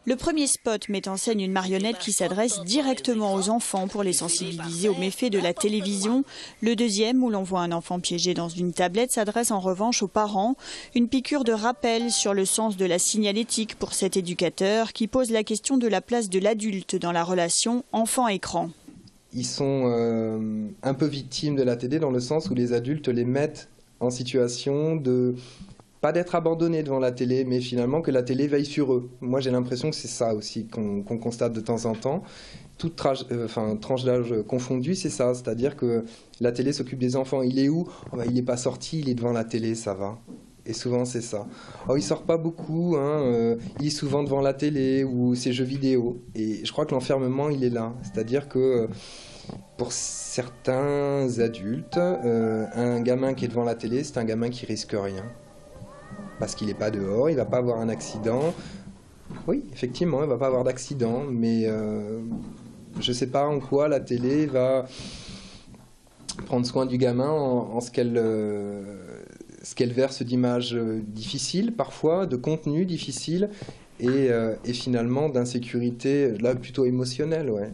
Le premier spot met en scène une marionnette qui s'adresse directement aux enfants pour les sensibiliser aux méfaits de la télévision. Le deuxième, où l'on voit un enfant piégé dans une tablette, s'adresse en revanche aux parents. Une piqûre de rappel sur le sens de la signalétique pour cet éducateur qui pose la question de la place de l'adulte dans la relation enfant-écran. Ils sont un peu victimes de la télé dans le sens où les adultes les mettent en situation de... pas d'être abandonnés devant la télé, mais finalement que la télé veille sur eux. Moi, j'ai l'impression que c'est ça aussi qu'on constate de temps en temps. Toute tranche d'âge confondue, c'est ça. C'est-à-dire que la télé s'occupe des enfants. Il est où? Oh, il n'est pas sorti, il est devant la télé, ça va. Et souvent, c'est ça. Oh, il ne sort pas beaucoup, il est souvent devant la télé ou ses jeux vidéo. Et je crois que l'enfermement, il est là. C'est-à-dire que pour certains adultes, un gamin qui est devant la télé, c'est un gamin qui risque rien. Parce qu'il n'est pas dehors, il ne va pas avoir un accident. Oui, effectivement, il ne va pas avoir d'accident, mais je ne sais pas en quoi la télé va prendre soin du gamin en ce qu'elle verse d'images difficiles parfois, de contenus difficiles et finalement d'insécurité, là plutôt émotionnelle, ouais.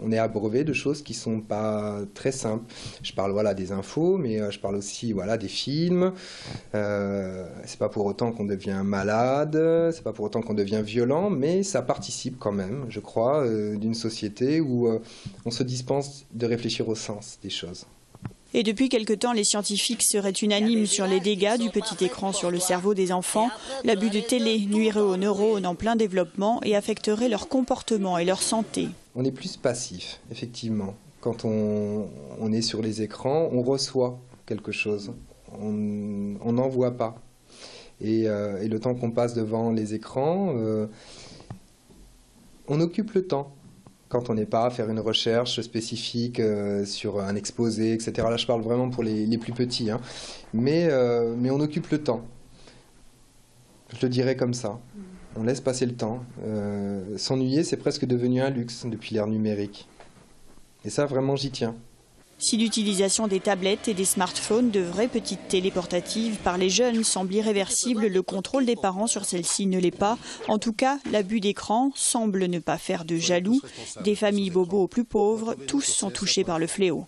On est abreuvé de choses qui ne sont pas très simples. Je parle des infos, mais je parle aussi des films. C'est pas pour autant qu'on devient malade, c'est pas pour autant qu'on devient violent, mais ça participe quand même, je crois, d'une société où on se dispense de réfléchir au sens des choses. Et depuis quelque temps, les scientifiques seraient unanimes sur les dégâts du petit écran sur le cerveau des enfants. L'abus de télé nuirait aux neurones en plein développement et affecterait leur comportement et leur santé. On est plus passif, effectivement. Quand on est sur les écrans, on reçoit quelque chose. On n'en voit pas. Et le temps qu'on passe devant les écrans, on occupe le temps. Quand on n'est pas à faire une recherche spécifique sur un exposé, etc. Là, je parle vraiment pour les plus petits. Mais on occupe le temps. Je le dirais comme ça. On laisse passer le temps. S'ennuyer, c'est presque devenu un luxe depuis l'ère numérique. Et ça, vraiment, j'y tiens. Si l'utilisation des tablettes et des smartphones, de vraies petites télés portatives par les jeunes, semble irréversible, le contrôle des parents sur celles-ci ne l'est pas. En tout cas, l'abus d'écran semble ne pas faire de jaloux. Des familles bobos aux plus pauvres, tous sont touchés par le fléau.